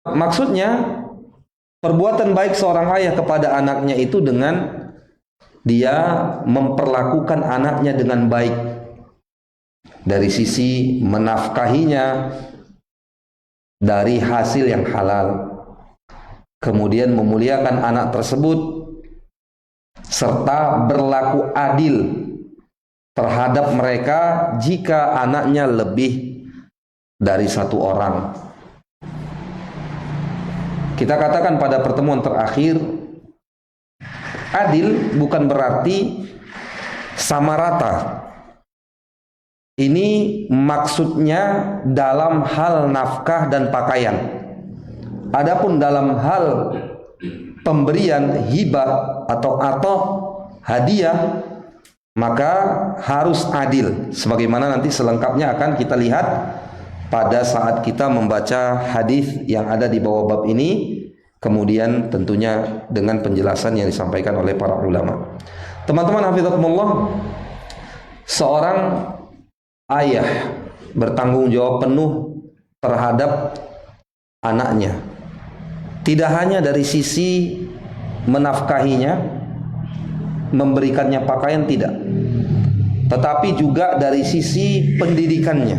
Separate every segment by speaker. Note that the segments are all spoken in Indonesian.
Speaker 1: Maksudnya perbuatan baik seorang ayah kepada anaknya itu dengan dia memperlakukan anaknya dengan baik dari sisi menafkahinya dari hasil yang halal, kemudian memuliakan anak tersebut serta berlaku adil terhadap mereka jika anaknya lebih dari satu orang. Kita katakan pada pertemuan terakhir, adil bukan berarti sama rata. Ini maksudnya dalam hal nafkah dan pakaian. Adapun dalam hal pemberian hibah atau hadiah, maka harus adil. Sebagaimana nanti selengkapnya akan kita lihat pada saat kita membaca hadis yang ada di bawah bab ini, kemudian tentunya dengan penjelasan yang disampaikan oleh para ulama. Teman-teman hafizakumullah, seorang ayah bertanggung jawab penuh terhadap anaknya. Tidak hanya dari sisi menafkahinya, memberikannya pakaian, tidak, tetapi juga dari sisi pendidikannya,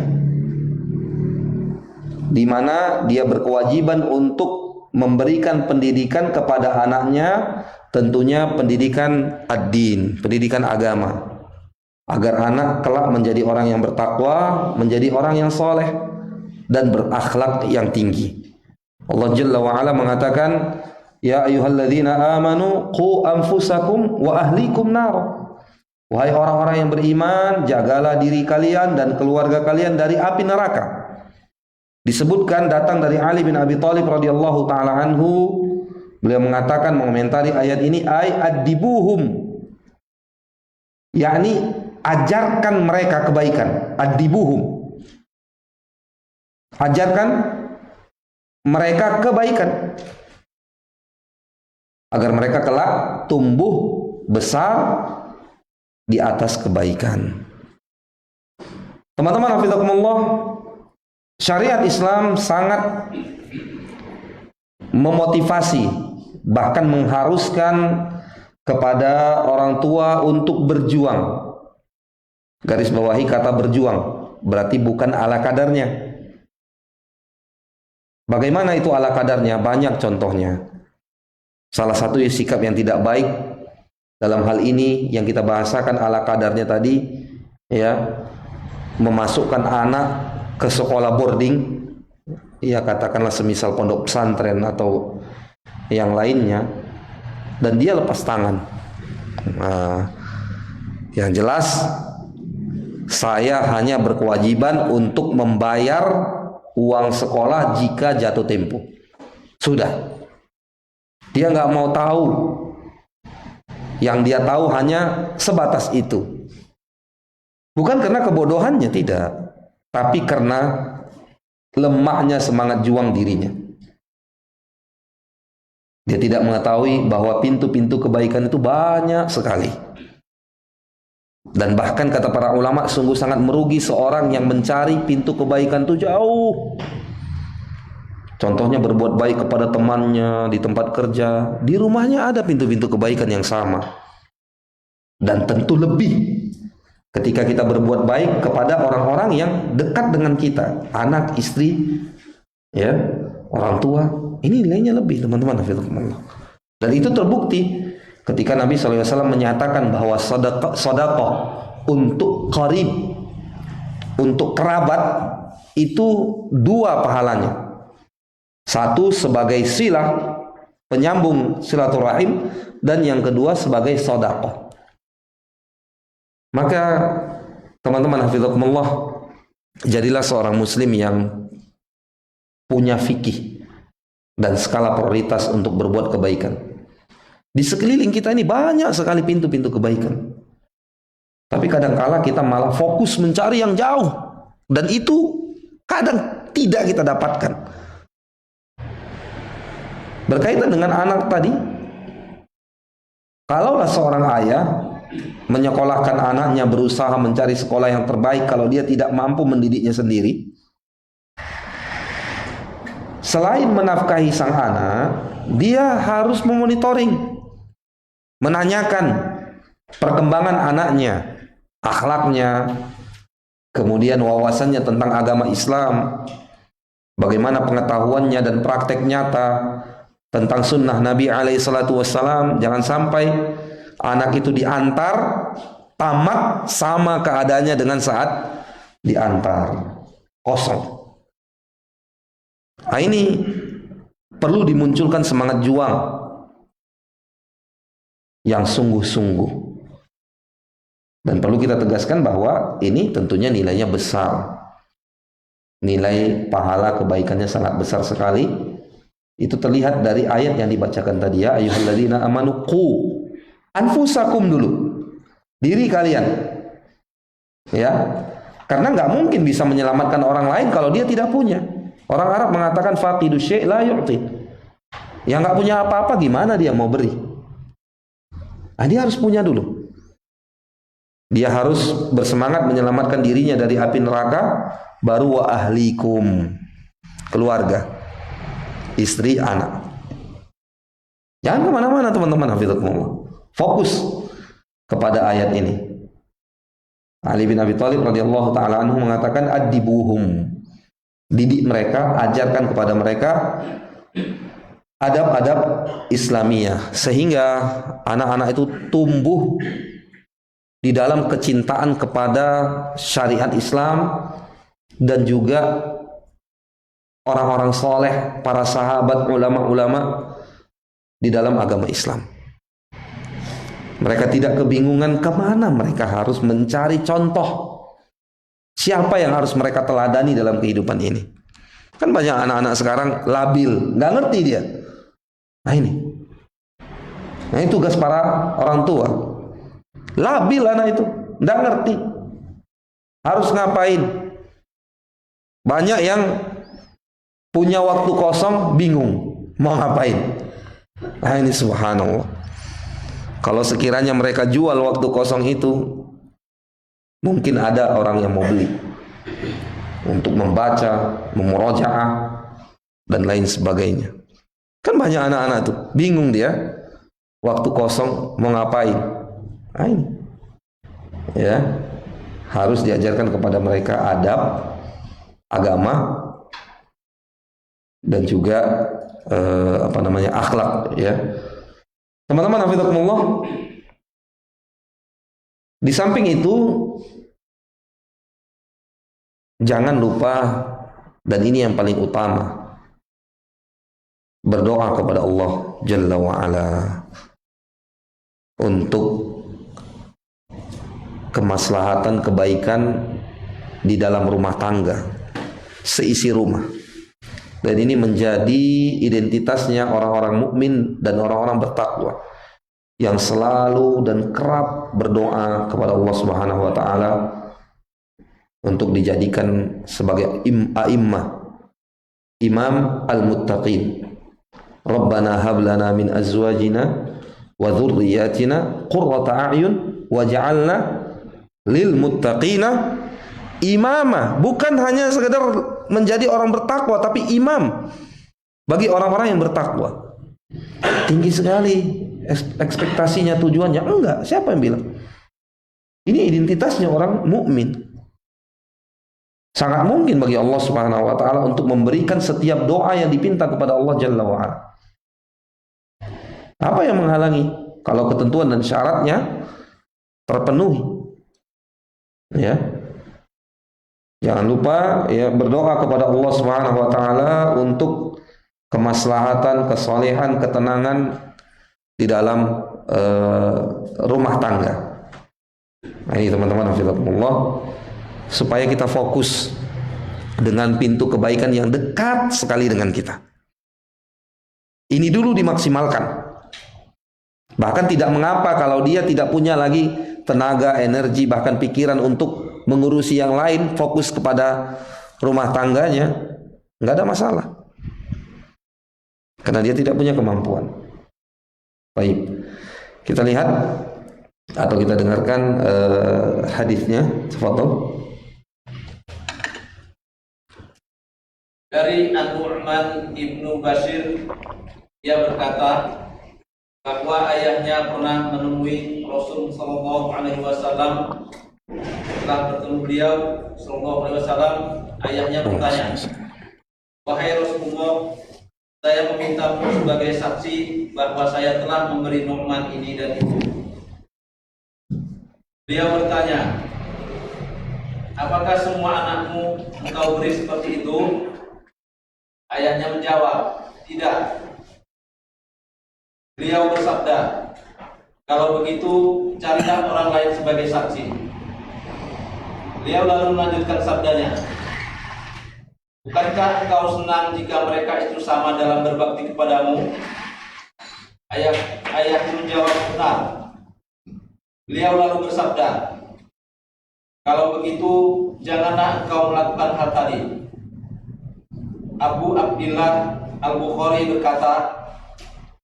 Speaker 1: di mana dia berkewajiban untuk memberikan pendidikan kepada anaknya, tentunya pendidikan ad-din, pendidikan agama, agar anak kelak menjadi orang yang bertakwa, menjadi orang yang soleh dan berakhlak yang tinggi. Allah Jalla wa Ala mengatakan, ya ayyuhalladzina amanu qu anfusakum wa ahlikum nar. Wahai orang-orang yang beriman, jagalah diri kalian dan keluarga kalian dari api neraka. Disebutkan datang dari Ali bin Abi Thalib radhiyallahu taala anhu, beliau mengatakan mengomentari ayat ini, ay adibuhum, yakni ajarkan mereka kebaikan. Adibuhum, ajarkan mereka kebaikan agar mereka kelak tumbuh besar di atas kebaikan. Teman-teman hafizakumullah, syariat Islam sangat memotivasi, bahkan mengharuskan kepada orang tua untuk berjuang. Garis bawahi kata berjuang, berarti bukan ala kadarnya. Bagaimana itu ala kadarnya? Banyak contohnya. Salah satu sikap yang tidak baik dalam hal ini yang kita bahasakan ala kadarnya tadi, ya, memasukkan anak ke sekolah boarding, ya katakanlah semisal pondok pesantren atau yang lainnya, dan dia lepas tangan. Yang jelas saya hanya berkewajiban untuk membayar uang sekolah jika jatuh tempo. Sudah. Dia nggak mau tahu. Yang dia tahu hanya sebatas itu. Bukan karena kebodohannya, tidak, tapi karena lemahnya semangat juang dirinya. Dia tidak mengetahui bahwa pintu-pintu kebaikan itu banyak sekali. Dan bahkan kata para ulama, sungguh sangat merugi seorang yang mencari pintu kebaikan itu jauh. Contohnya berbuat baik kepada temannya di tempat kerja, di rumahnya ada pintu-pintu kebaikan yang sama. Dan tentu lebih ketika kita berbuat baik kepada orang-orang yang dekat dengan kita, anak, istri, ya, orang tua. Ini nilainya lebih, teman-teman. Dan itu terbukti ketika Nabi SAW menyatakan bahwa sedekah untuk qarib, untuk kerabat, itu dua pahalanya. Satu sebagai silah, penyambung silaturahim, dan yang kedua sebagai sedekah. Maka teman-teman hafizakumullah, jadilah seorang muslim yang punya fikih dan skala prioritas untuk berbuat kebaikan. Di sekeliling kita ini banyak sekali pintu-pintu kebaikan. Tapi kadangkala kita malah fokus mencari yang jauh. Dan itu kadang tidak kita dapatkan. Berkaitan dengan anak tadi, kalaulah seorang ayah menyekolahkan anaknya, berusaha mencari sekolah yang terbaik kalau dia tidak mampu mendidiknya sendiri, selain menafkahi sang anak, dia harus memonitoring, menanyakan perkembangan anaknya, akhlaknya, kemudian wawasannya tentang agama Islam, bagaimana pengetahuannya dan praktek nyata tentang sunnah Nabi SAW. Jangan sampai anak itu diantar tamat sama keadaannya dengan saat diantar, kosong. Nah, ini perlu dimunculkan semangat juang yang sungguh-sungguh. Dan perlu kita tegaskan bahwa ini tentunya nilainya besar. Nilai pahala kebaikannya sangat besar sekali. Itu terlihat dari ayat yang dibacakan tadi, ya ayyuhalladzina amanu qu anfusakum dulu. Diri kalian. Ya. Karena nggak mungkin bisa menyelamatkan orang lain kalau dia tidak punya. Orang Arab mengatakan faqidu syai' la yu'ti. Yang nggak punya apa-apa gimana dia mau beri? Nah, dia harus punya dulu. Dia harus bersemangat menyelamatkan dirinya dari api neraka, baru wa ahlikum, keluarga, istri, anak. Jangan kemana-mana teman-teman, hafizakumullah. Fokus kepada ayat ini. Ali bin Abi Thalib radhiyallahu taala anhu mengatakan addibuhum, didik mereka, ajarkan kepada mereka adab-adab Islamiyah, sehingga anak-anak itu tumbuh di dalam kecintaan kepada syariat Islam dan juga orang-orang soleh, para sahabat, ulama-ulama di dalam agama Islam. Mereka tidak kebingungan kemana mereka harus mencari contoh. Siapa yang harus mereka teladani dalam kehidupan ini? Kan banyak anak-anak sekarang labil, nggak ngerti dia. Nah ini. Nah ini tugas para orang tua. Labil anak itu, nggak ngerti. Harus ngapain? Banyak yang punya waktu kosong, bingung mau ngapain. Nah ini subhanallah. Kalau sekiranya mereka jual waktu kosong itu, mungkin ada orang yang mau beli untuk membaca, memurajaah dan lain sebagainya. Kan banyak anak-anak tuh bingung dia waktu kosong mau ngapain. Nah ini ya, harus diajarkan kepada mereka adab agama dan juga akhlak, ya. Teman-teman hafizakumullah, di samping itu jangan lupa, dan ini yang paling utama, berdoa kepada Allah Jalla wa'ala untuk kemaslahatan kebaikan di dalam rumah tangga, seisi rumah. Dan ini menjadi identitasnya orang-orang mukmin dan orang-orang bertakwa yang selalu dan kerap berdoa kepada Allah Subhanahu wa taala untuk dijadikan sebagai a'immah, imam al-muttaqin. Rabbana hab lana min azwajina wa dhurriyyatina qurrata a'yun waj'alna lil muttaqina imama. Bukan hanya sekedar menjadi orang bertakwa, tapi imam bagi orang-orang yang bertakwa. Tinggi sekali ekspektasinya, tujuannya. Enggak, siapa yang bilang? Ini identitasnya orang mukmin. Sangat mungkin bagi Allah Subhanahu wa taala untuk memberikan setiap doa yang dipinta kepada Allah Jalla wa ala. Apa yang menghalangi kalau ketentuan dan syaratnya terpenuhi? Ya. Jangan lupa ya berdoa kepada Allah Subhanahu wa taala untuk kemaslahatan, kesolehan, ketenangan di dalam rumah tangga. Nah, ini teman-teman hafizakumullah, supaya kita fokus dengan pintu kebaikan yang dekat sekali dengan kita. Ini dulu dimaksimalkan. Bahkan tidak mengapa kalau dia tidak punya lagi tenaga, energi, bahkan pikiran untuk mengurusi yang lain, fokus kepada rumah tangganya, nggak ada masalah. Karena dia tidak punya kemampuan. Baik, kita lihat atau kita dengarkan hadisnya. Tafadhol.
Speaker 2: Dari An-Nu'man ibnu Bashir, ia berkata bahwa ayahnya pernah menemui Rasul Sallallahu Alaihi Wasallam. Setelah bertemu beliau Sallallahu Alaihi Wasallam, ayahnya bertanya, wahai Rasulullah, saya memintamu sebagai saksi bahwa saya telah memberi Nu'man ini dan itu. Beliau bertanya, apakah semua anakmu engkau beri seperti itu? Ayahnya menjawab, tidak. Beliau bersabda, kalau begitu carilah orang lain sebagai saksi. Beliau lalu melanjutkan sabdanya, bukankah engkau senang jika mereka itu sama dalam berbakti kepadamu? Ayahnya menjawab, benar. Beliau lalu bersabda, kalau begitu janganlah engkau melakukan hal tadi. Abu Abdillah Al-Bukhari berkata,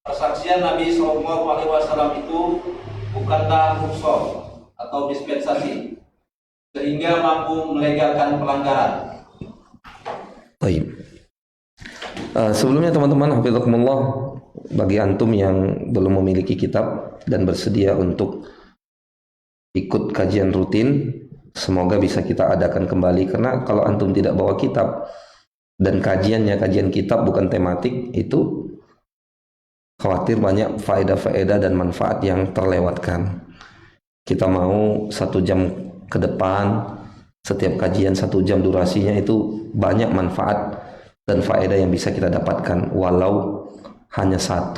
Speaker 2: persaksian Nabi SAW itu bukanlah rukhsah atau dispensasi sehingga mampu melegalkan pelanggaran.
Speaker 1: Baik. Sebelumnya teman-teman, hafizakumullah, bagi antum yang belum memiliki kitab dan bersedia untuk ikut kajian rutin, semoga bisa kita adakan kembali, karena kalau antum tidak bawa kitab dan kajiannya kajian kitab bukan tematik, itu khawatir banyak faedah-faedah dan manfaat yang terlewatkan. Kita mau 1 jam ke depan, setiap kajian 1 jam durasinya, itu banyak manfaat dan faedah yang bisa kita dapatkan, walau hanya 1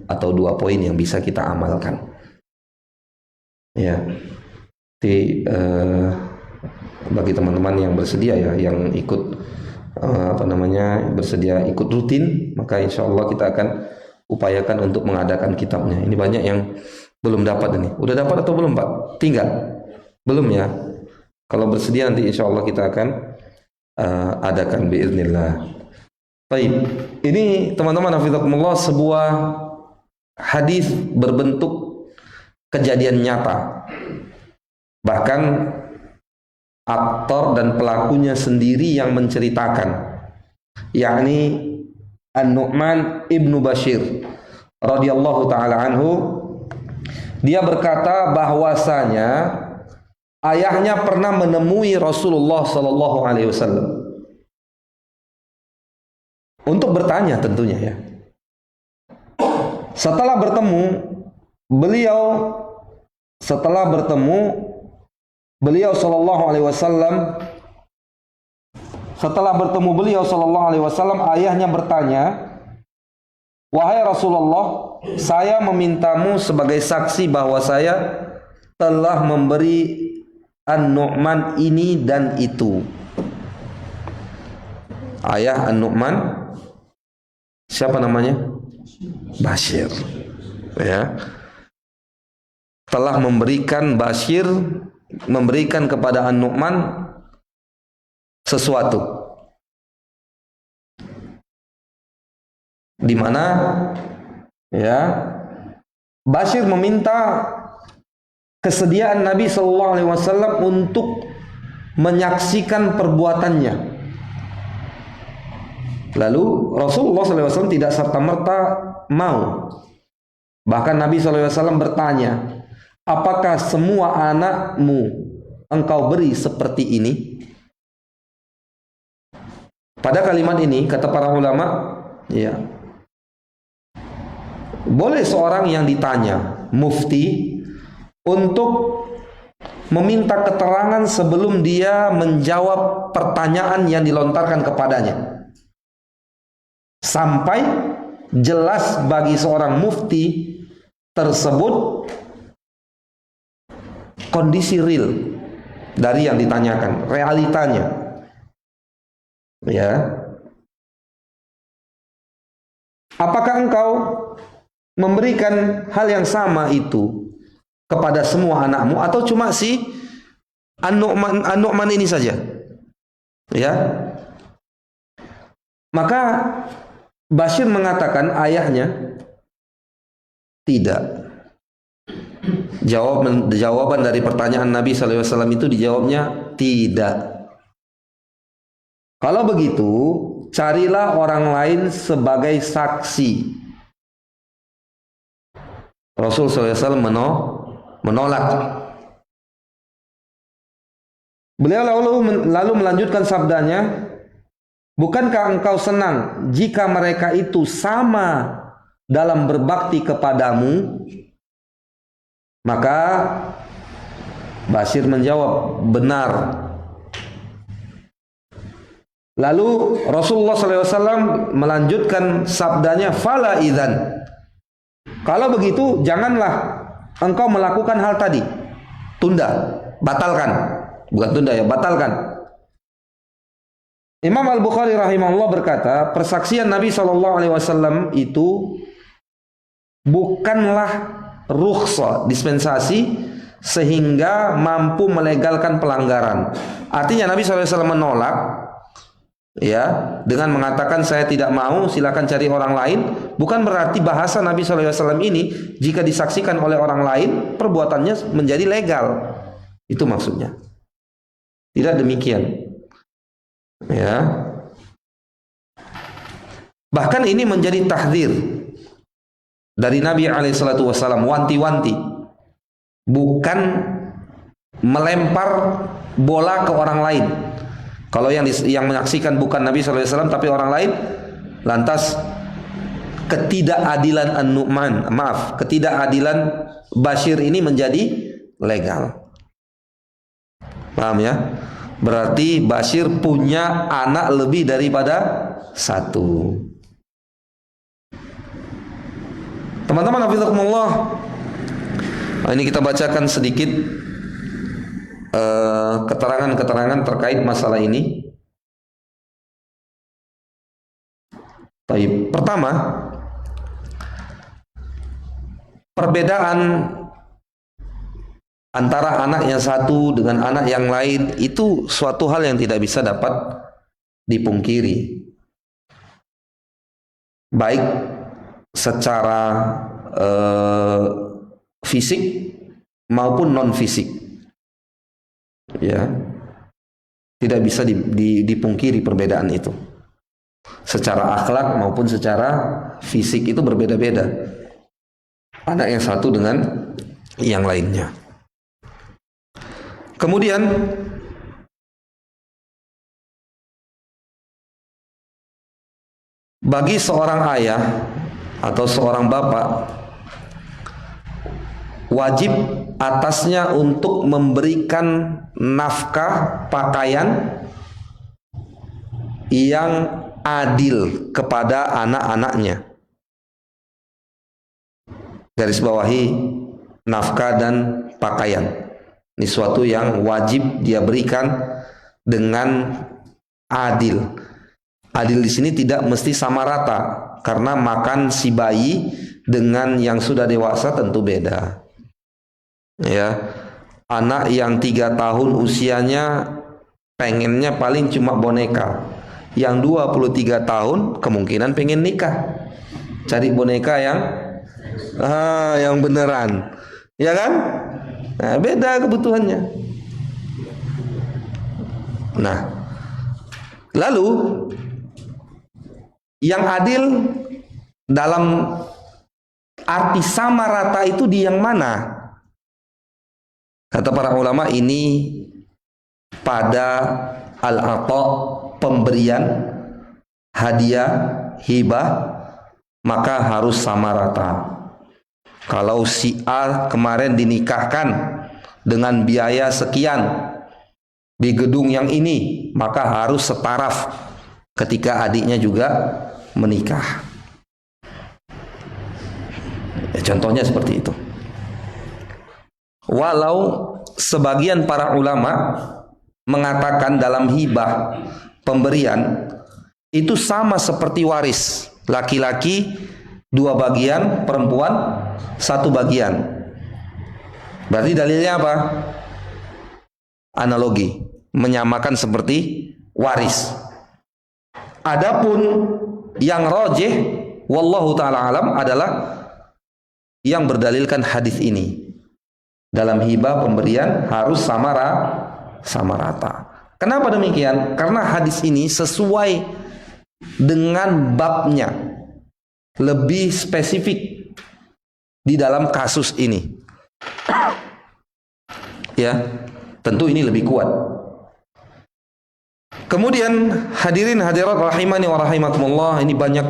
Speaker 1: atau 2 poin yang bisa kita amalkan. Ya, jadi bagi teman-teman yang bersedia ya, yang ikut bersedia ikut rutin, maka insya Allah kita akan upayakan untuk mengadakan kitabnya. Ini banyak yang belum dapat ini. Udah dapat atau belum, Pak? Tinggal? Belum ya? Kalau bersedia nanti insya Allah kita akan adakan biiznillah. Baik. Ini teman-teman hafizakumullah, sebuah hadis berbentuk kejadian nyata. Bahkan aktor dan pelakunya sendiri yang menceritakan, yakni An-Nu'man ibnu Bashir radhiyallahu taala anhu. Dia berkata bahwasanya ayahnya pernah menemui Rasulullah sallallahu alaihi wasallam untuk bertanya tentunya ya. Setelah bertemu beliau sallallahu alaihi wasallam, ayahnya bertanya, wahai Rasulullah, saya memintamu sebagai saksi bahwa saya telah memberi An-Nu'man ini dan itu. Ayah An-Nu'man siapa namanya? Bashir. Ya. Telah memberikan kepada An-Nu'man sesuatu, di mana ya Bashir meminta kesediaan Nabi Shallallahu Alaihi Wasallam untuk menyaksikan perbuatannya. Lalu Rasulullah SAW tidak serta-merta mau. Bahkan Nabi SAW bertanya, apakah semua anakmu engkau beri seperti ini? Pada kalimat ini kata para ulama, ya, boleh seorang yang ditanya, mufti, untuk meminta keterangan sebelum dia menjawab pertanyaan yang dilontarkan kepadanya, sampai jelas bagi seorang mufti tersebut kondisi real dari yang ditanyakan, realitanya. Ya, apakah engkau memberikan hal yang sama itu kepada semua anakmu atau cuma si An-Nu'man ini saja? Ya, maka Bashir mengatakan, ayahnya, tidak. Jawaban dari pertanyaan Nabi SAW itu dijawabnya tidak. Kalau begitu, carilah orang lain sebagai saksi. Rasul SAW menolak. Beliau lalu melanjutkan sabdanya, bukankah engkau senang jika mereka itu sama dalam berbakti kepadamu? Maka Bashir menjawab, benar. Lalu Rasulullah SAW melanjutkan sabdanya, fala idzan. Kalau begitu janganlah engkau melakukan hal tadi. Tunda, batalkan. Bukan tunda ya, batalkan. Imam Al-Bukhari rahimahullah berkata, persaksian Nabi SAW itu bukanlah rukhsah, dispensasi sehingga mampu melegalkan pelanggaran. Artinya Nabi SAW menolak, ya, dengan mengatakan saya tidak mau, silakan cari orang lain, bukan berarti bahasa Nabi SAW ini jika disaksikan oleh orang lain perbuatannya menjadi legal. Itu maksudnya. Tidak demikian. Ya. Bahkan ini menjadi tahdzir dari Nabi SAW, wanti-wanti, bukan melempar bola ke orang lain. Kalau yang menyaksikan bukan Nabi SAW tapi orang lain, lantas ketidakadilan An-Nu'man, ketidakadilan Bashir ini menjadi legal. Paham ya? Berarti Bashir punya anak lebih daripada satu. Teman-teman hafizakumullah, ini kita bacakan sedikit keterangan-keterangan terkait masalah ini. Baik, pertama, perbedaan antara anak yang satu dengan anak yang lain itu suatu hal yang tidak bisa dapat dipungkiri, baik secara fisik maupun non fisik, ya, tidak bisa dipungkiri perbedaan itu. Secara akhlak maupun secara fisik itu berbeda-beda anak yang satu dengan yang lainnya. Kemudian bagi seorang ayah atau seorang bapak, wajib atasnya untuk memberikan nafkah pakaian yang adil kepada anak-anaknya. Garis bawahi nafkah dan pakaian. Ini suatu yang wajib dia berikan dengan adil. Adil di sini tidak mesti sama rata, karena makan si bayi dengan yang sudah dewasa tentu beda. Ya, anak yang 3 tahun usianya pengennya paling cuma boneka, yang 23 tahun kemungkinan pengen nikah, cari boneka yang beneran, ya kan? Nah, beda kebutuhannya. Nah, lalu yang adil dalam arti sama rata itu di yang mana? Kata para ulama, ini pada al-ata, pemberian, hadiah, hibah, maka harus sama rata. Kalau si A kemarin dinikahkan dengan biaya sekian di gedung yang ini, maka harus setaraf ketika adiknya juga menikah. Ya, contohnya seperti itu. Walau sebagian para ulama mengatakan dalam hibah, pemberian, itu sama seperti waris. Laki-laki 2 bagian, perempuan 1 bagian. Berarti dalilnya apa? Analogi, menyamakan seperti waris. Adapun yang rajih, wallahu ta'ala alam, adalah yang berdalilkan hadis ini. Dalam hibah pemberian harus sama rata. Kenapa demikian? Karena hadis ini sesuai dengan babnya, lebih spesifik di dalam kasus ini. Ya, tentu ini lebih kuat. Kemudian hadirin hadirat rahimani wa rahimakumullah, ini banyak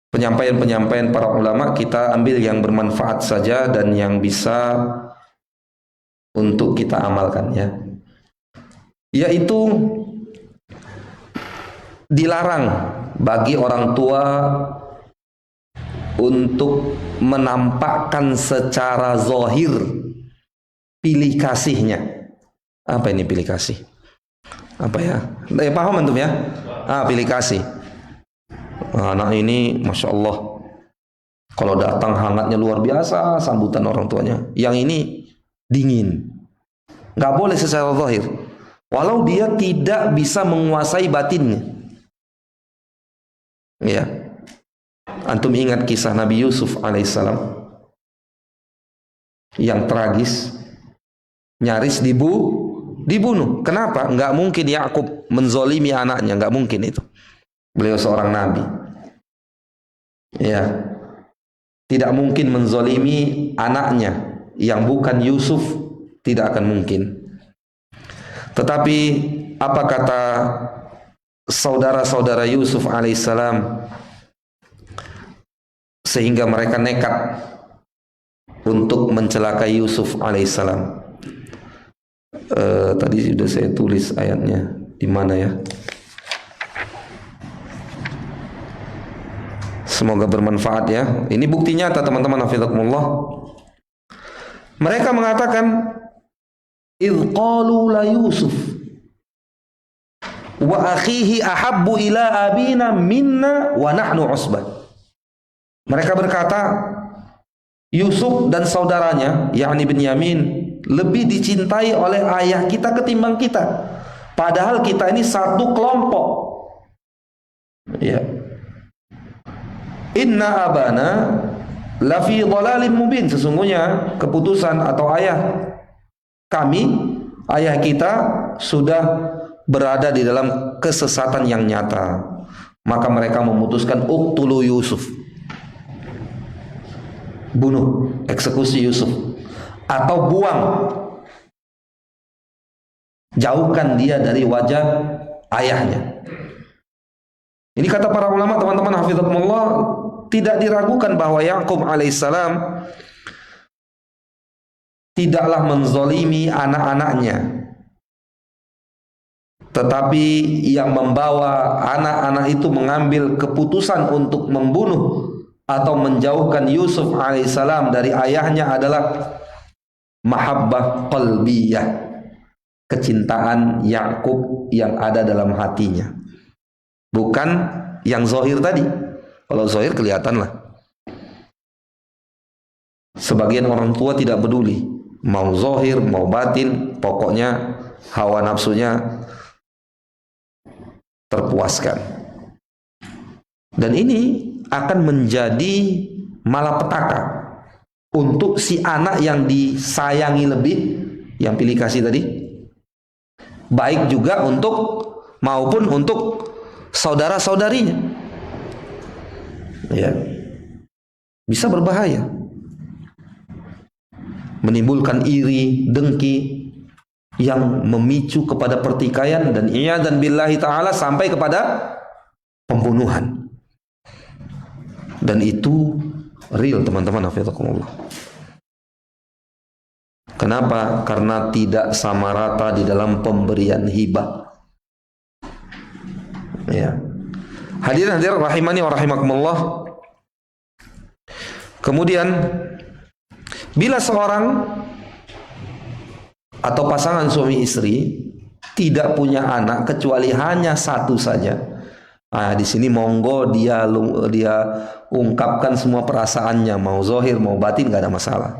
Speaker 1: penyampaian-penyampaian para ulama, kita ambil yang bermanfaat saja dan yang bisa untuk kita amalkan ya. Yaitu dilarang bagi orang tua untuk menampakkan secara zahir pilih kasihnya. Apa ini pilih kasih? Apa ya? Paham antum ya? Pilih kasih. Anak ini Masya Allah, kalau datang hangatnya luar biasa sambutan orang tuanya. Yang ini dingin. Nggak boleh secara zahir, walau dia tidak bisa menguasai batinnya. Ya, antum ingat kisah Nabi Yusuf alaihissalam yang tragis, nyaris dibunuh. Kenapa? Nggak mungkin Yakub menzolimi anaknya, nggak mungkin itu. Beliau seorang nabi. Ya, tidak mungkin menzolimi anaknya yang bukan Yusuf, tidak akan mungkin. Tetapi apa kata saudara-saudara Yusuf alaihissalam sehingga mereka nekat untuk mencelakai Yusuf alaihissalam? Tadi sudah saya tulis ayatnya di mana ya? Semoga bermanfaat ya. Ini bukti nyata teman-teman, hafizakumullah. Mereka mengatakan idh qalu la Yusuf wa akhihi ahabbu ila abina minna wa nahnu usbah. Mereka berkata Yusuf dan saudaranya yakni Binyamin lebih dicintai oleh ayah kita ketimbang kita, padahal kita ini satu kelompok. Ya. Inna abana lafi dhalalin mubin, sesungguhnya keputusan atau ayah kami, ayah kita sudah berada di dalam kesesatan yang nyata. Maka mereka memutuskan uqtulu Yusuf, bunuh, eksekusi Yusuf, atau buang, jauhkan dia dari wajah ayahnya. Ini kata para ulama teman-teman hafizakumullah, tidak diragukan bahwa Yakub alaihissalam tidaklah menzolimi anak-anaknya, tetapi yang membawa anak-anak itu mengambil keputusan untuk membunuh atau menjauhkan Yusuf alaihissalam dari ayahnya adalah mahabbah qalbiyah, kecintaan Yakub yang ada dalam hatinya, bukan yang zahir tadi. Kalau zahir kelihatan lah. Sebagian orang tua tidak peduli, mau zahir mau batin, pokoknya hawa nafsunya terpuaskan. Dan ini akan menjadi malapetaka untuk si anak yang disayangi lebih, yang pilih kasih tadi, baik juga untuk maupun untuk saudara-saudarinya. Ya, bisa berbahaya, menimbulkan iri, dengki yang memicu kepada pertikaian dan iyadzan billahi ta'ala sampai kepada pembunuhan. Dan itu real teman-teman hafizakumullah. Kenapa? Karena tidak sama rata di dalam pemberian hibah. Ya. Hadirin hadirat rahimani wa rahimakumullah. Kemudian bila seorang atau pasangan suami istri tidak punya anak kecuali hanya satu saja, di sini monggo dia ungkapkan semua perasaannya, mau zahir mau batin, gak ada masalah.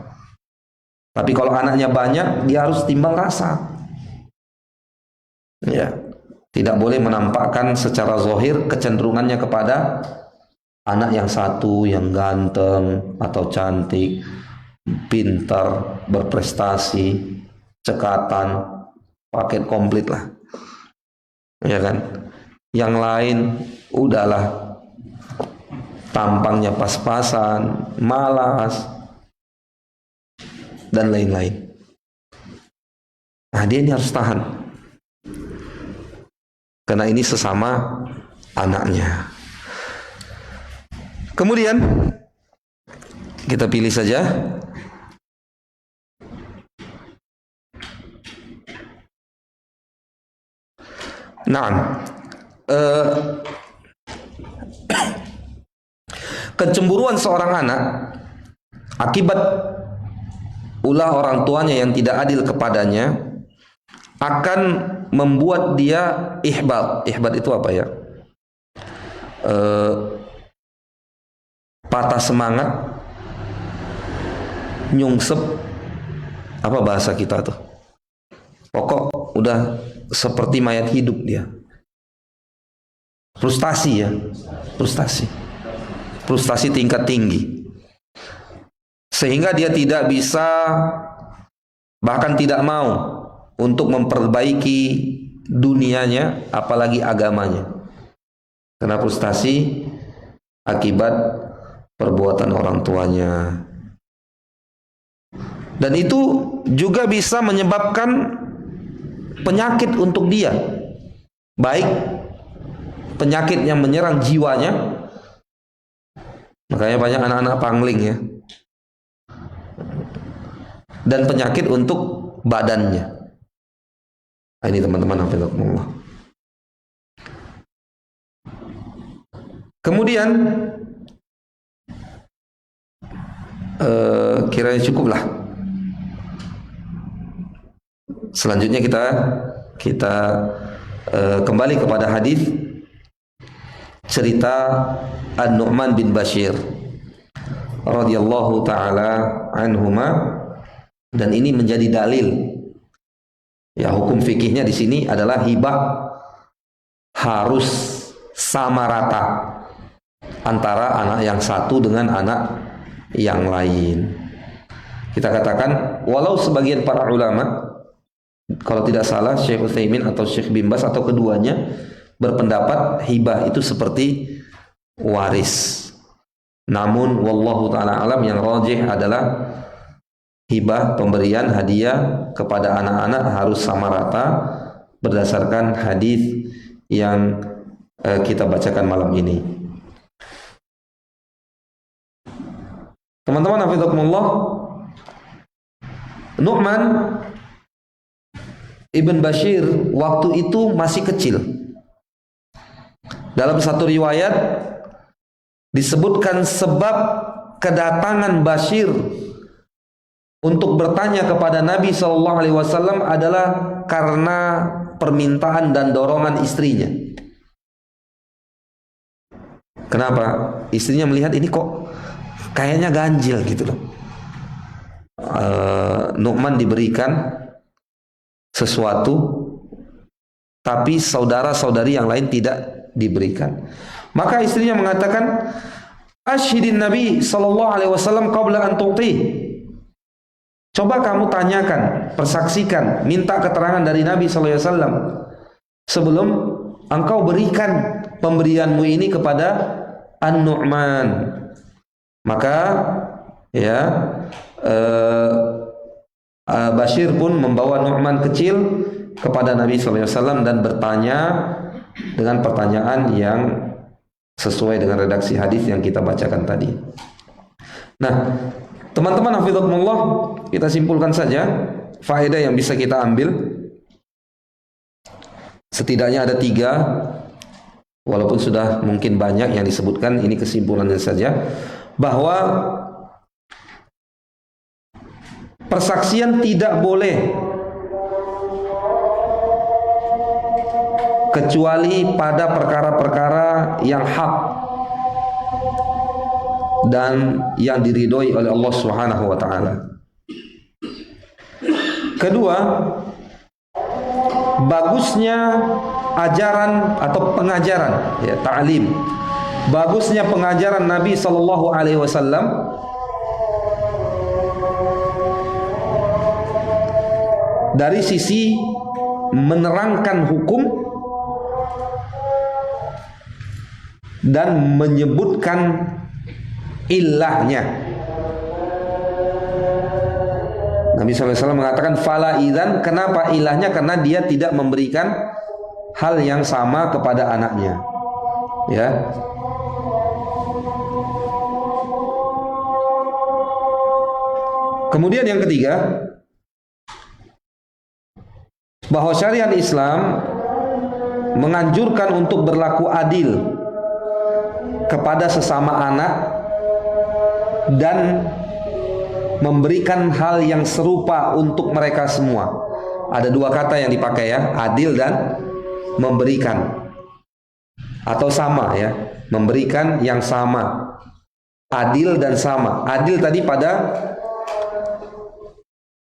Speaker 1: Tapi kalau anaknya banyak, dia harus timbang rasa. Ya. Tidak boleh menampakkan secara zahir kecenderungannya kepada anak yang satu, yang ganteng atau cantik, pintar, berprestasi, cekatan, paket komplit lah. ya kan? Yang lain udahlah tampangnya pas-pasan, malas dan lain-lain. Nah, dia ini harus tahan. Karena ini sesama anaknya. Kemudian kita pilih saja. Nah, kecemburuan seorang anak akibat ulah orang tuanya yang tidak adil kepadanya akan membuat dia ihbat. Ihbat itu apa ya? Patah semangat, nyungsep, apa bahasa kita tuh? Pokok udah seperti mayat hidup dia. Frustasi ya, frustasi tingkat tinggi, sehingga dia tidak bisa, bahkan tidak mau untuk memperbaiki dunianya, apalagi agamanya, karena frustasi akibat perbuatan orang tuanya. Dan itu juga bisa menyebabkan penyakit untuk dia, baik penyakit yang menyerang jiwanya, makanya banyak anak-anak pangling ya, dan penyakit untuk badannya. Nah, ini teman-teman, hafizahumullah. Kemudian kiranya cukuplah. Selanjutnya kita kembali kepada hadis cerita An-Nu'man bin Bashir radhiyallahu taala anhuma, dan ini menjadi dalil ya, hukum fikihnya di sini adalah hibah harus sama rata antara anak yang satu dengan anak yang lain. Kita katakan walau sebagian para ulama, kalau tidak salah Syekh Utsaimin atau Syekh bin Baz atau keduanya, berpendapat hibah itu seperti waris. Namun wallahu taala alam, yang rajih adalah hibah, pemberian hadiah kepada anak-anak harus sama rata berdasarkan hadis yang kita bacakan malam ini. Teman-teman hafizakumullah, Nu'man Ibn Bashir waktu itu masih kecil. Dalam satu riwayat disebutkan sebab kedatangan Bashir untuk bertanya kepada Nabi SAW adalah karena permintaan dan dorongan istrinya. Kenapa? Istrinya melihat ini kok kayaknya ganjil gitu loh. Nu'man diberikan sesuatu, tapi saudara-saudari yang lain tidak diberikan. Maka istrinya mengatakan, "Asyhidin Nabi sallallahu alaihi wasallam qabla an tu'ti." Coba kamu tanyakan, persaksikan, minta keterangan dari Nabi sallallahu alaihi wasallam sebelum engkau berikan pemberianmu ini kepada An-Nu'man. Maka ya Bashir pun membawa Nu'man kecil kepada Nabi SAW dan bertanya dengan pertanyaan yang sesuai dengan redaksi hadis yang kita bacakan tadi. Nah, teman-teman hafizakumullah, kita simpulkan saja faedah yang bisa kita ambil. Setidaknya ada 3, walaupun sudah mungkin banyak yang disebutkan, ini kesimpulannya saja, bahwa persaksian tidak boleh kecuali pada perkara-perkara yang hak dan yang diridhoi oleh Allah Subhanahu wa taala. Kedua, bagusnya ajaran atau pengajaran, ya, ta'lim. Bagusnya pengajaran Nabi sallallahu alaihi wasallam dari sisi menerangkan hukum dan menyebutkan ilahnya. Nabi SAW mengatakan fala idzan, kenapa ilahnya? Karena dia tidak memberikan hal yang sama kepada anaknya. Ya. Kemudian yang ketiga, bahwa syariat Islam menganjurkan untuk berlaku adil kepada sesama anak dan memberikan hal yang serupa untuk mereka semua. Ada dua kata yang dipakai ya, adil dan memberikan, atau sama ya, memberikan yang sama, adil dan sama. Adil tadi pada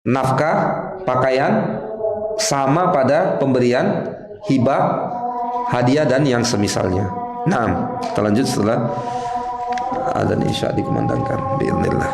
Speaker 1: nafkah, pakaian, sama pada pemberian hibah, hadiah dan yang semisalnya. Nah, kita lanjut setelah adzan isya dikumandangkan biiznillah.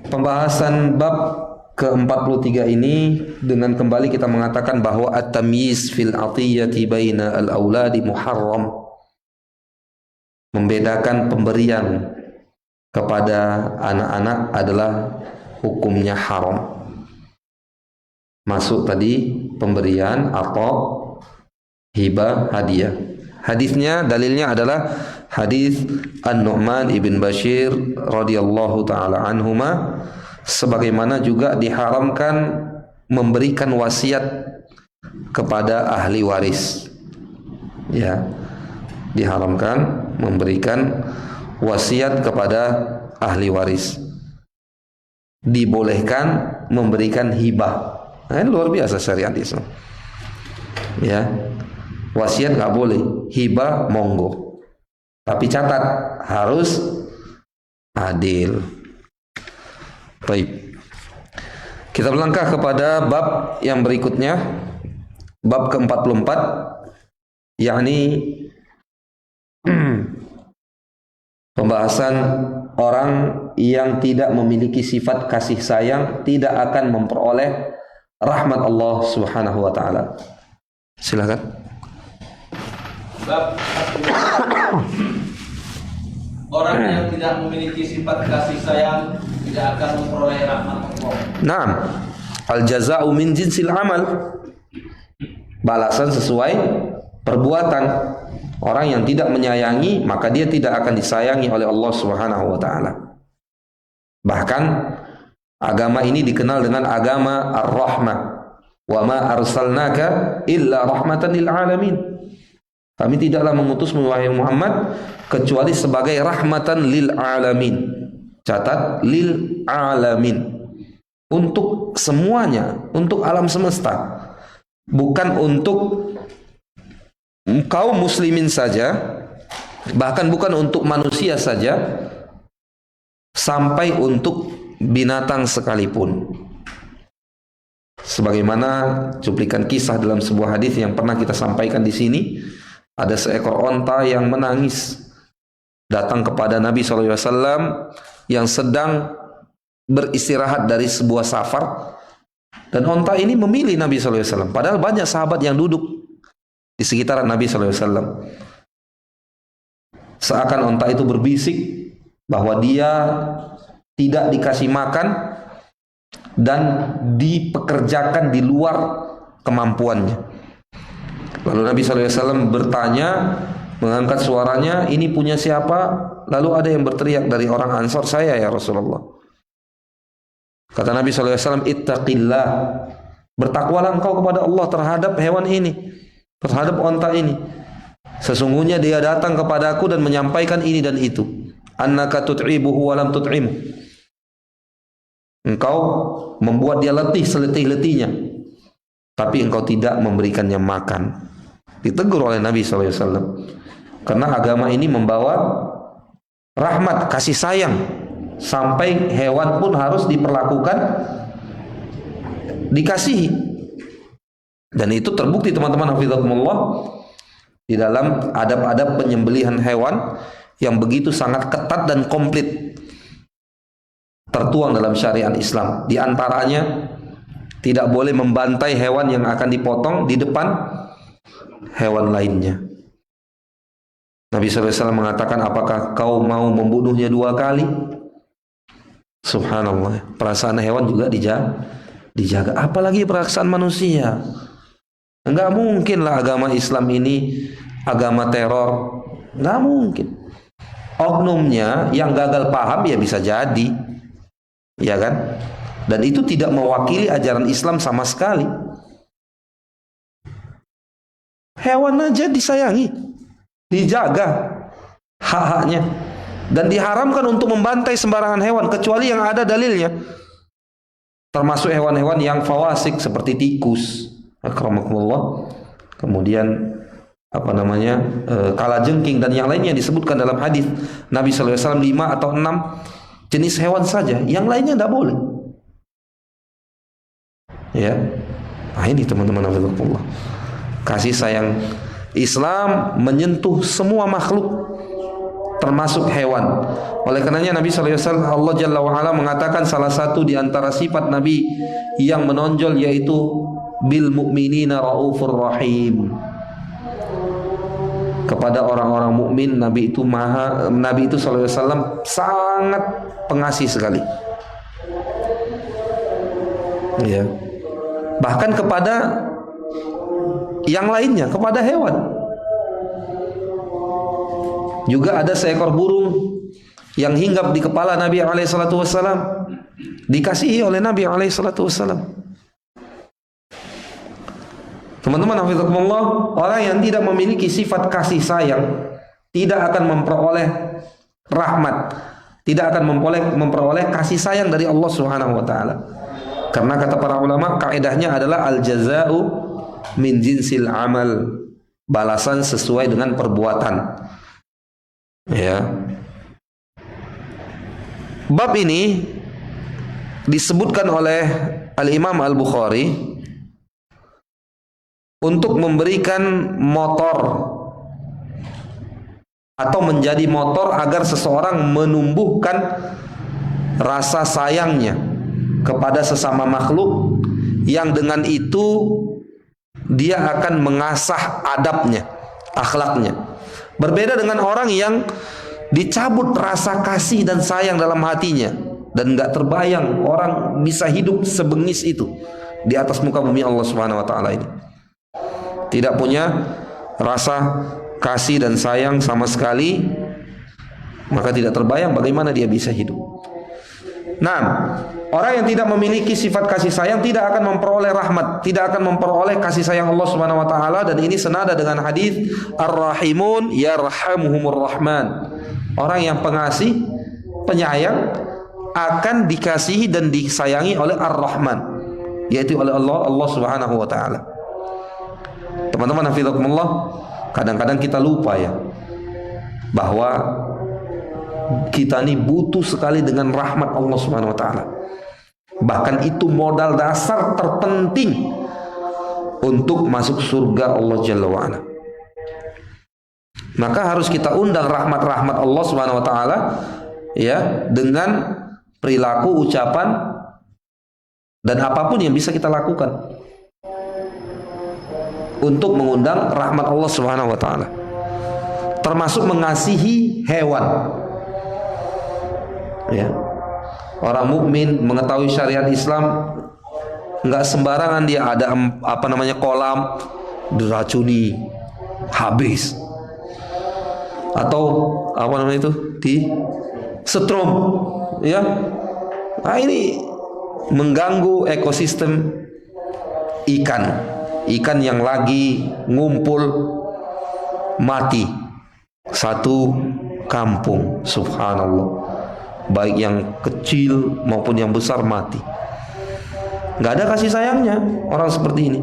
Speaker 1: Pembahasan bab ke-43 ini dengan kembali kita mengatakan bahwa at-tamyiz fil atiyati baina al-auladi muharram. Membedakan pemberian kepada anak-anak adalah hukumnya haram. Masuk tadi pemberian atau hibah, hadiah. Hadisnya, dalilnya adalah hadis An-Nu'man ibn Bashir radhiyallahu taala anhuma, sebagaimana juga diharamkan memberikan wasiat kepada ahli waris. Ya, diharamkan memberikan wasiat kepada ahli waris. Dibolehkan memberikan hibah. Nah, ini luar biasa syariat Islam. Ya. Wasiat nggak boleh, hibah monggo. Tapi catat harus adil. Baik. Kita berlangkah kepada bab yang berikutnya bab ke-44, yakni pembahasan orang yang tidak memiliki sifat kasih sayang tidak akan memperoleh rahmat Allah Subhanahu wa taala. Silakan.
Speaker 2: Bab orang yang tidak memiliki sifat kasih sayang tidak akan memperoleh rahmat Allah.
Speaker 1: Naam. Al-jaza'u min jinsil amal. Balasan sesuai perbuatan. Orang yang tidak menyayangi, maka dia tidak akan disayangi oleh Allah Subhanahu wa taala. Bahkan agama ini dikenal dengan agama ar-rahmah. Wa ma arsalnaka illa rahmatan lil alamin. Kami tidaklah mengutusmu wahai Muhammad kecuali sebagai rahmatan lil alamin. Catat, lil alamin. Untuk semuanya, untuk alam semesta. Bukan untuk kaum muslimin saja, bahkan bukan untuk manusia saja, sampai untuk binatang sekalipun. Sebagaimana cuplikan kisah dalam sebuah hadis yang pernah kita sampaikan di sini, ada seekor onta yang menangis datang kepada Nabi SAW yang sedang beristirahat dari sebuah safar, dan onta ini memilih Nabi SAW, padahal banyak sahabat yang duduk di sekitaran Nabi SAW. Seakan onta itu berbisik bahwa dia tidak dikasih makan dan dipekerjakan di luar kemampuannya. Lalu Nabi SAW bertanya, mengangkat suaranya, ini punya siapa? Lalu ada yang berteriak dari orang Ansor, saya ya Rasulullah. Kata Nabi SAW, ittaqillah, bertakwalah engkau kepada Allah terhadap hewan ini, terhadap onta ini. Sesungguhnya dia datang kepadaku dan menyampaikan ini dan itu. Annaka tut'ibuhu wa lam tut'im. Engkau membuat dia letih seletih-letihnya, tapi engkau tidak memberikannya makan. Ditegur oleh Nabi SAW. Karena agama ini membawa rahmat, kasih sayang. Sampai hewan pun harus diperlakukan, dikasihi. Dan itu terbukti teman-teman hafizakumullah di dalam adab-adab penyembelihan hewan yang begitu sangat ketat dan komplit tertuang dalam syariat Islam. Di antaranya tidak boleh membantai hewan yang akan dipotong di depan hewan lainnya. Nabi SAW mengatakan, apakah kau mau membunuhnya 2 kali? Subhanallah, perasaan hewan juga dijaga. Apalagi perasaan manusia. Enggak mungkin lah agama Islam ini agama teror. Enggak mungkin. Oknumnya yang gagal paham ya bisa jadi, ya kan? Dan itu tidak mewakili ajaran Islam sama sekali. Hewan aja disayangi, dijaga hak-haknya, dan diharamkan untuk membantai sembarangan hewan kecuali yang ada dalilnya. Termasuk hewan-hewan yang fawasik seperti tikus, akramakumullah. Kemudian kalajengking dan yang lainnya disebutkan dalam hadis Nabi SAW 5 atau 6 jenis hewan saja, yang lainnya tidak boleh. Ya, nah ini teman-teman alhamdulillah. Kasih sayang Islam menyentuh semua makhluk, termasuk hewan. Oleh karenanya Nabi SAW, Allah Jalla wa'ala mengatakan salah satu di antara sifat Nabi yang menonjol yaitu bil mu'minina raufur rahim. Kepada orang-orang mukmin Nabi itu SAW sangat pengasih sekali. Ya. Bahkan kepada yang lainnya, kepada hewan. Juga ada seekor burung yang hinggap di kepala Nabi SAW, dikasihi oleh Nabi SAW. Teman-teman hafizakumullah, orang yang tidak memiliki sifat kasih sayang tidak akan memperoleh rahmat, tidak akan memperoleh kasih sayang dari Allah Subhanahu wa taala. Karena kata para ulama, kaidahnya adalah al-jaza'u min jinsil amal, balasan sesuai dengan perbuatan. Ya. Bab ini disebutkan oleh Al-Imam Al-Bukhari untuk memberikan motor atau menjadi motor agar seseorang menumbuhkan rasa sayangnya kepada sesama makhluk, yang dengan itu dia akan mengasah adabnya, akhlaknya. Berbeda dengan orang yang dicabut rasa kasih dan sayang dalam hatinya, dan nggak terbayang orang bisa hidup sebengis itu di atas muka bumi Allah Subhanahu wa taala ini. Tidak punya rasa kasih dan sayang sama sekali, maka tidak terbayang bagaimana dia bisa hidup. Nah, orang yang tidak memiliki sifat kasih sayang tidak akan memperoleh rahmat, tidak akan memperoleh kasih sayang Allah Subhanahu wa taala, dan ini senada dengan hadis Ar-Rahimun yarhamuhumur Rahman. Orang yang pengasih, penyayang akan dikasihi dan disayangi oleh Ar-Rahman, yaitu oleh Allah Subhanahu wa taala. Teman-teman hafizakumullah, kadang-kadang kita lupa ya bahwa kita ini butuh sekali dengan rahmat Allah Subhanahu wa taala. Bahkan itu modal dasar terpenting untuk masuk surga Allah Jalla wa ala. Maka harus kita undang rahmat-rahmat Allah Subhanahu wa taala ya, dengan perilaku, ucapan, dan apapun yang bisa kita lakukan untuk mengundang rahmat Allah Subhanahu wa taala. Termasuk mengasihi hewan. Ya. Orang mukmin mengetahui syariat Islam, enggak sembarangan dia ada kolam diracuni habis. Atau di setrum, ya. Nah, ini mengganggu ekosistem ikan yang lagi ngumpul mati satu kampung, subhanallah, baik yang kecil maupun yang besar mati. Nggak ada kasih sayangnya orang seperti ini,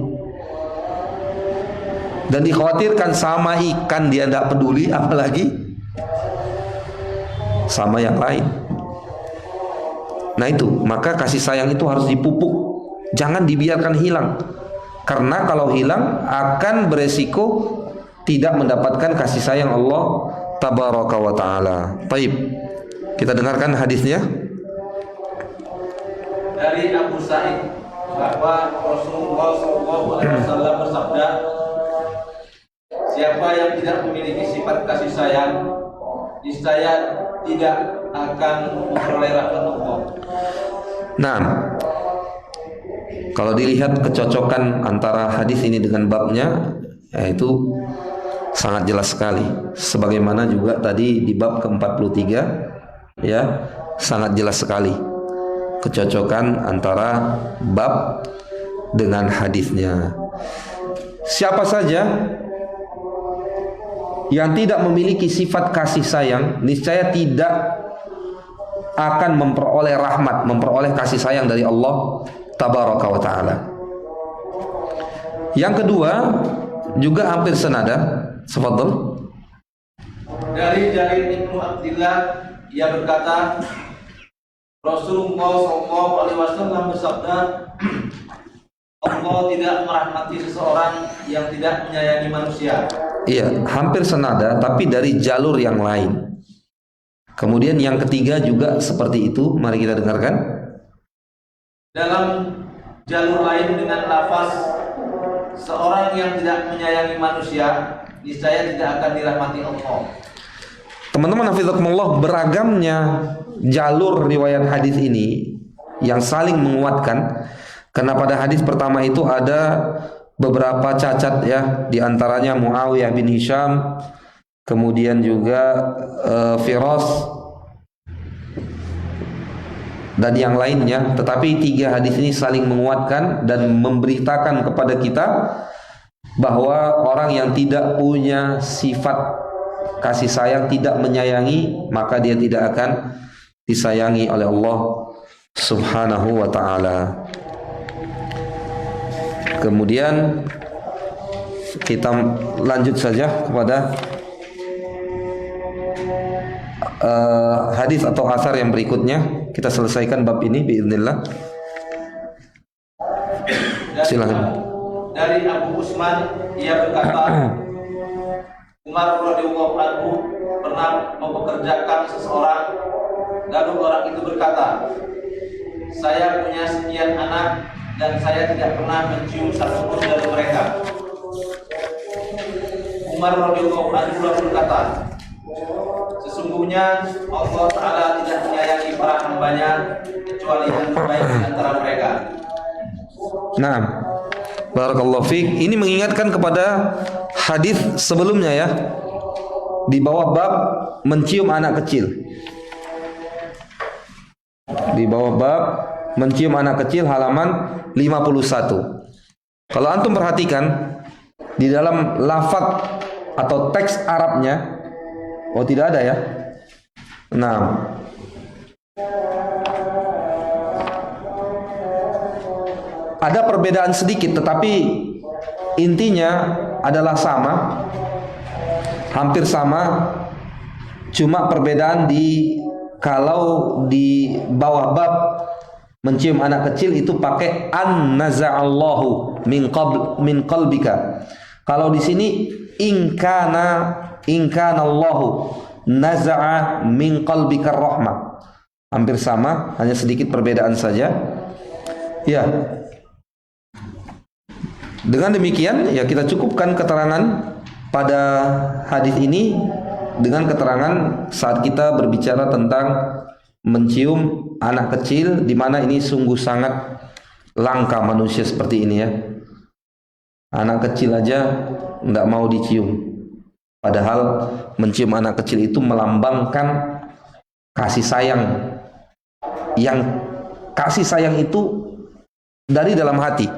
Speaker 1: dan dikhawatirkan sama ikan dia tidak peduli, apalagi sama yang lain. Nah itu, maka kasih sayang itu harus dipupuk, jangan dibiarkan hilang. Karena kalau hilang akan beresiko tidak mendapatkan kasih sayang Allah Tabaraka wa ta'ala. Baik, kita dengarkan hadisnya.
Speaker 2: Dari Abu Sa'id bahwa Rasulullah SAW bersabda, siapa yang tidak memiliki sifat kasih sayang, niscaya tidak akan memperoleh rahmat Allah.
Speaker 1: Nah, kalau dilihat kecocokan antara hadis ini dengan babnya, itu sangat jelas sekali. Sebagaimana juga tadi di bab ke-43, ya, sangat jelas sekali kecocokan antara bab dengan hadisnya. Siapa saja yang tidak memiliki sifat kasih sayang, niscaya tidak akan memperoleh rahmat, memperoleh kasih sayang dari Allah Tabaraka wa ta'ala. Yang kedua juga hampir senada. Tafadhal.
Speaker 2: Dari Jarir Ibnu Abdillah, ia berkata, Rasulullah SAW bersabda, Allah tidak merahmati seseorang yang tidak menyayangi manusia.
Speaker 1: Iya, hampir senada, tapi dari jalur yang lain. Kemudian yang ketiga juga seperti itu. Mari kita dengarkan.
Speaker 2: Dalam jalur lain dengan lafaz, seorang yang tidak menyayangi manusia, niscaya tidak akan dirahmati Allah.
Speaker 1: Teman-teman hafizakumullah, beragamnya jalur riwayat hadis ini yang saling menguatkan. Karena pada hadis pertama itu ada beberapa cacat ya, di antaranya Muawiyah bin Hisham, kemudian juga Firas dan yang lainnya. Tetapi tiga hadis ini saling menguatkan dan memberitakan kepada kita bahwa orang yang tidak punya sifat kasih sayang, tidak menyayangi, maka dia tidak akan disayangi oleh Allah Subhanahu wa ta'ala. Kemudian kita lanjut saja kepada hadis atau asar yang berikutnya. Kita selesaikan bab ini biiznillah. Silakan.
Speaker 2: dari Abu Usman, ia berkata, Umar radhiyallahu anhu pernah mempekerjakan seseorang, lalu orang itu berkata, saya punya sekian anak dan saya tidak pernah mencium satupun dari mereka. Umar radhiyallahu anhu berkata, sesungguhnya Allah Ta'ala tidak menyayangi para hambanya kecuali yang terbaik di antara mereka.
Speaker 1: Nah, barakallahu fiik. Ini mengingatkan kepada hadis sebelumnya ya, di bawah bab mencium anak kecil. Di bawah bab mencium anak kecil halaman 51. Kalau antum perhatikan di dalam lafaz atau teks Arabnya, oh tidak ada ya. Nah, ada perbedaan sedikit tetapi intinya adalah sama, hampir sama. Cuma perbedaan di kalau di bawah bab mencium anak kecil itu pakai an naza'allahu min qalbika. Kalau di sini in kana Allahu naza'a min qalbika rahmah. Hampir sama, hanya sedikit perbedaan saja. Ya. Dengan demikian ya kita cukupkan keterangan pada hadis ini dengan keterangan saat kita berbicara tentang mencium anak kecil, di mana ini sungguh sangat langka manusia seperti ini ya. Anak kecil aja nggak mau dicium, padahal mencium anak kecil itu melambangkan kasih sayang, yang kasih sayang itu dari dalam hati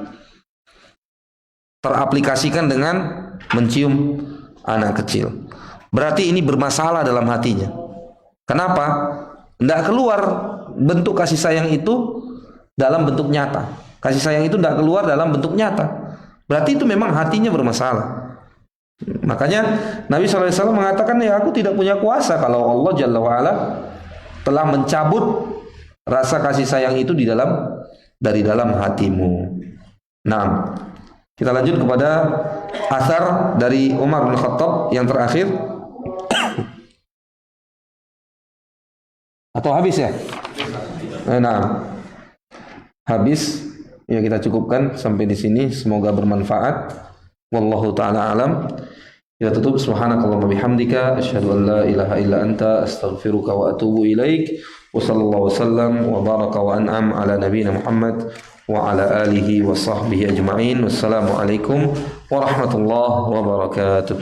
Speaker 1: teraplikasikan dengan mencium anak kecil. Berarti ini bermasalah dalam hatinya. Kenapa? Tidak keluar bentuk kasih sayang itu dalam bentuk nyata. Kasih sayang itu tidak keluar dalam bentuk nyata. Berarti itu memang hatinya bermasalah. Makanya Nabi SAW mengatakan, ya aku tidak punya kuasa kalau Allah Jalla wa'ala telah mencabut rasa kasih sayang itu dari dalam hatimu. Nah, kita lanjut kepada asar dari Umar bin Khattab yang terakhir. Atau habis ya? Nah, habis. Ya kita cukupkan sampai di sini. Semoga bermanfaat. Wallahu taala alam. Kita tutup. Subhanakallahumma bihamdika asyhadu an la ilaha illa anta astaghfiruka wa atubu ilaik. Wa sallallahu wasallam wa baraka wa an'am ala nabiyyina Muhammad wa ala alihi wa sahbihi ajma'in. Wassalamu alaikum warahmatullahi wabarakatuh.